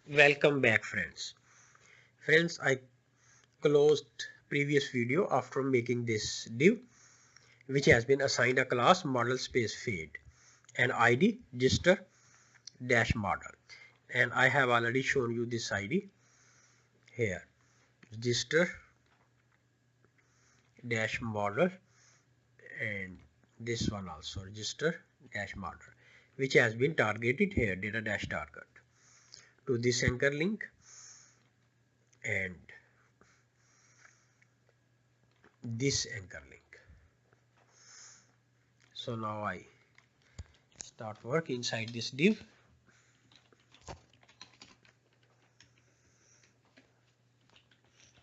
Welcome back friends. I closed previous video after making this div which has been assigned a class model space fade and ID register dash model, and I have already shown you this ID here, register dash model, and this one also register dash model, which has been targeted here, data dash target, to this anchor link and this anchor link. So now I start work inside this div.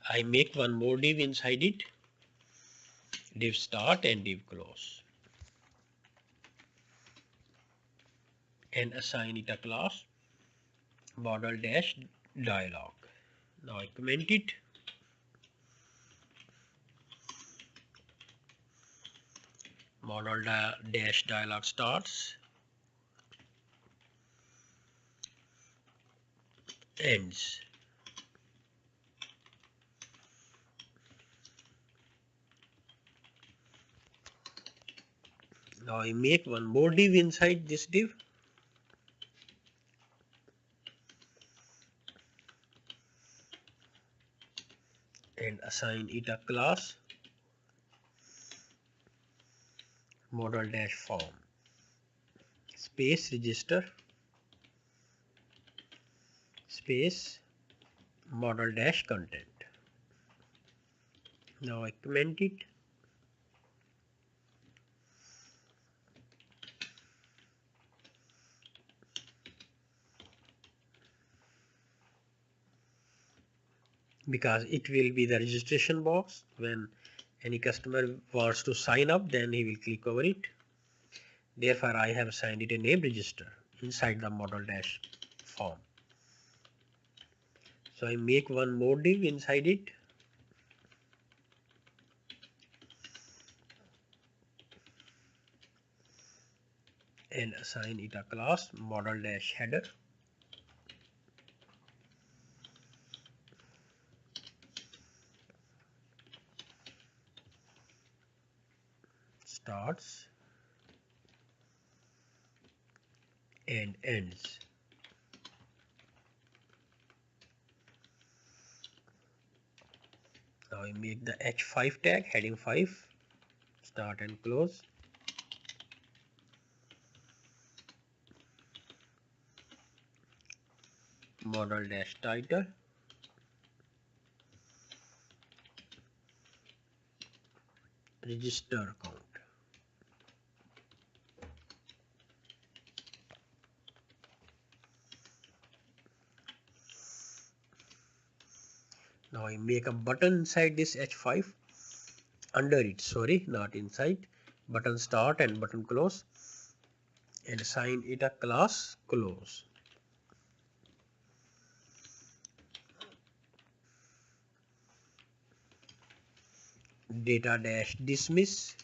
I make one more div inside it, div start and div close, and assign it a class model dash dialog. Now I comment it. Model dash dialog starts, ends. Now I make one more div inside this div. And assign it a class model dash form space register space model dash content. Now I comment it. Because it will be the registration box. When any customer wants to sign up, then he will click over it. Therefore I have assigned it a name register inside the model dash form. So I make one more div inside it. And assign it a class model dash header. Starts and ends. Now I make the H5 tag, heading 5, start and close. Model dash title. Register count. Now I make a button inside this H5, under it, sorry, not inside. Button start and button close, and assign it a class close. Data dash dismiss,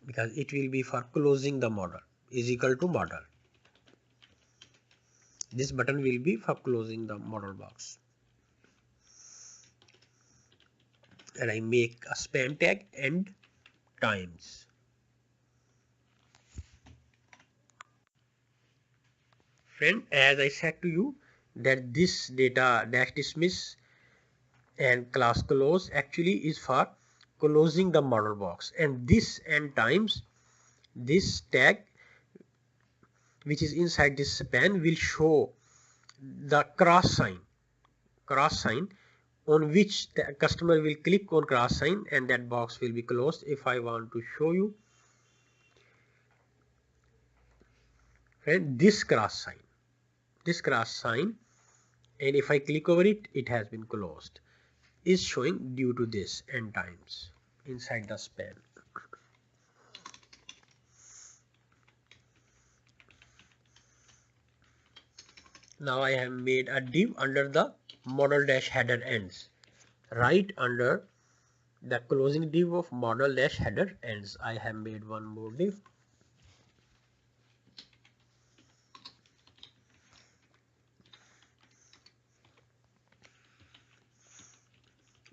because it will be for closing the model, is equal to model. This button will be for closing the model box. And I make a span tag end times. Friend, as I said to you that this data dash dismiss and class close actually is for closing the model box, and this end times, this tag which is inside this span will show the cross sign on which the customer will click on cross sign, and that box will be closed. If I want to show you, and this cross sign, and if I click over it, it has been closed, is showing due to this end times inside the span. Now I have made a div under the model dash header ends, right under the closing div of model dash header ends. I have made one more div.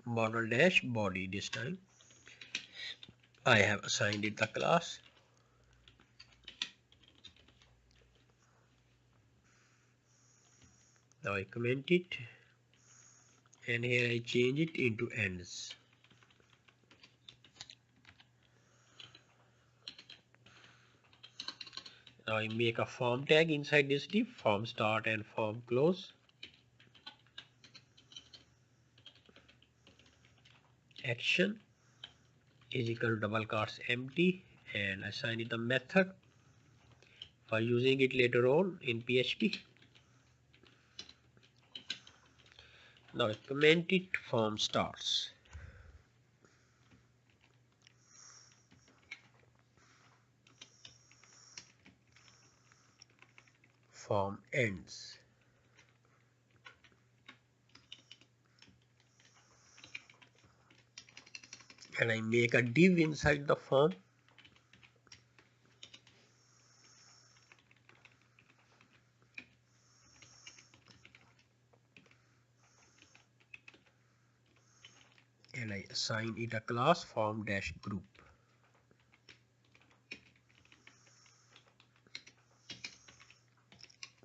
model dash body. This time I have assigned it the class. Now I comment it, and here I change it into ends. Now I make a form tag inside this div, form start and form close. Action is equal to double quotes empty, and assign it a method for using it later on in PHP. Now I comment it, form starts. Form ends. And I make a div inside the form. And I assign it a class form dash group.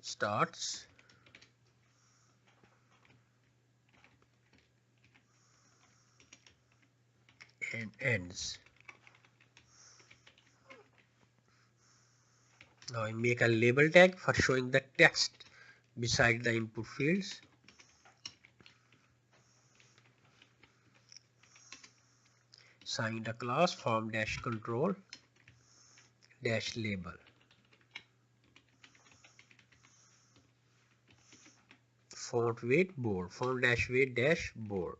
Starts and ends. Now I make a label tag for showing the text beside the input fields. Assign the class form dash control dash label. Font weight bold, font dash weight dash bold.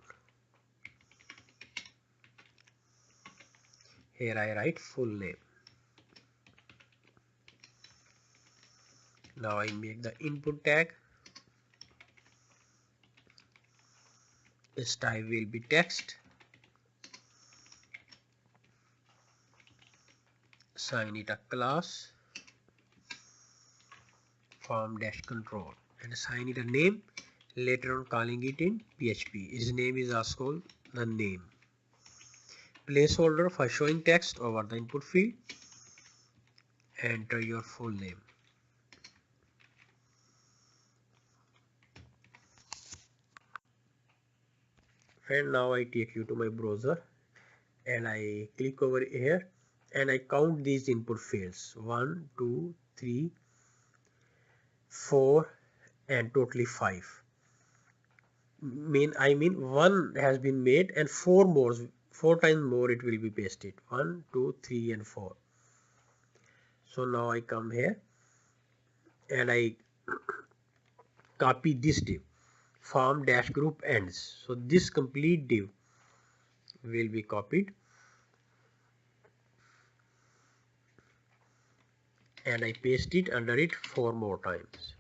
Here I write full name. Now I make the input tag. This type will be text. Assign it a class form dash control and assign it a name, later on calling it in PHP. His name is also the name. Placeholder for showing text over the input field. Enter your full name. And now I take you to my browser and I click over here and I count these input fields 1, 2, 3, 4 and totally 5. I mean 1 has been made and 4 times more it will be pasted. 1, 2, 3 and 4. So now I come here and I copy this div form dash group ends. So this complete div will be copied and I paste it under it 4 more times.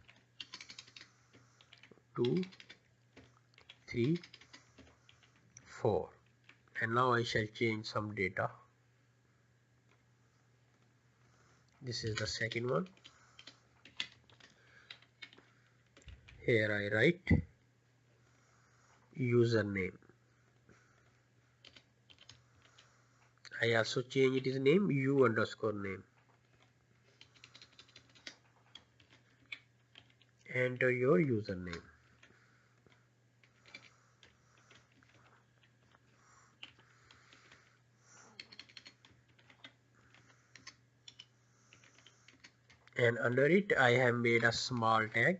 2, 3, 4. And now I shall change some data. This is the second one. Here I write username. I also change it his name u_name. Enter your username. And under it I have made a small tag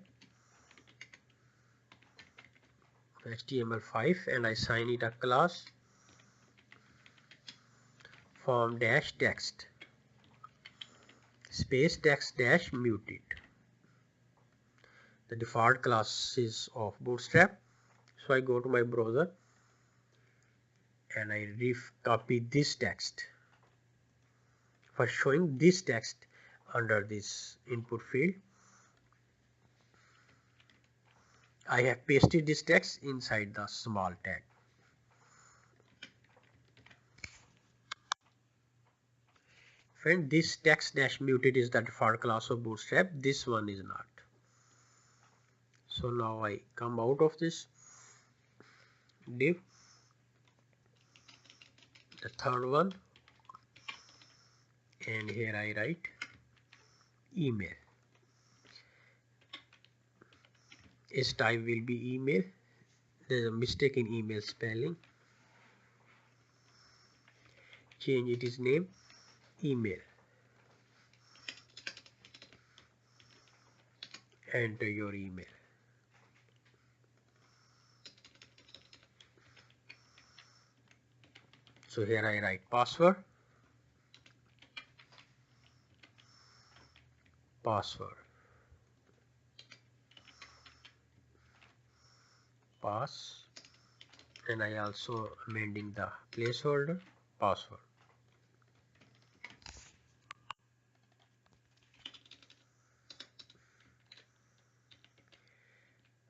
HTML5 and I assign it a class form dash text space text dash muted. The default class is of Bootstrap. So I go to my browser and I copy this text for showing this text under this input field. I have pasted this text inside the small tag. Friend, this text dash muted is the default class of Bootstrap. This one is not. So now I come out of this div the third one, and here I write email. Its type will be email. There's a mistake in email spelling. Change its name email. Enter your email. So here I write password, pass, and I also amending the placeholder password.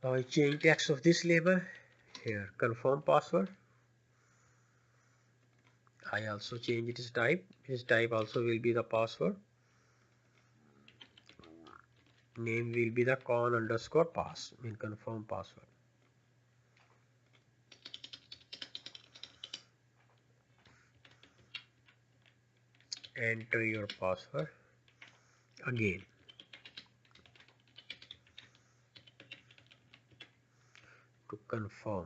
Now I change text of this label. Here confirm password. I also change its type. Its type also will be the password. Name will be the con_pass, mean confirm password. Enter your password again. To confirm.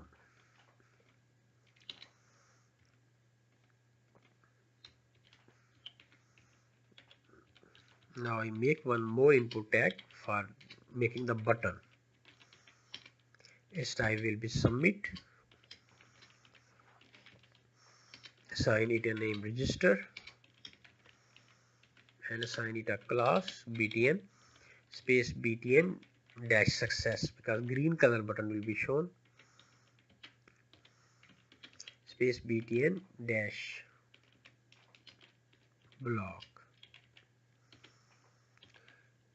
Now I make one more input tag for making the button. Its type will be submit. Assign it a name register and assign it a class btn space btn dash success, because green color button will be shown. Space btn dash block,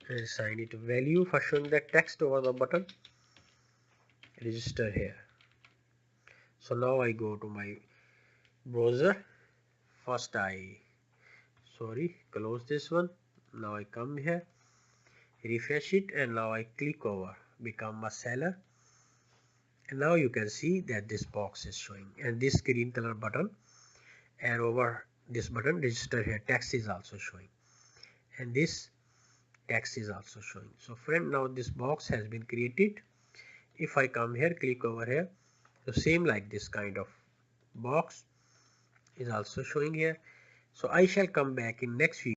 and assign it a value for showing the text over the button. Register here. So now I go to my browser. First I close this one. Now I come here, refresh it, and now I click over become a seller, and now you can see that this box is showing, and this green color button, and over this button register here text is also showing, and this text is also showing. So friend, now this box has been created. If I come here, click over here, so same like this kind of box is also showing here. So I shall come back in next video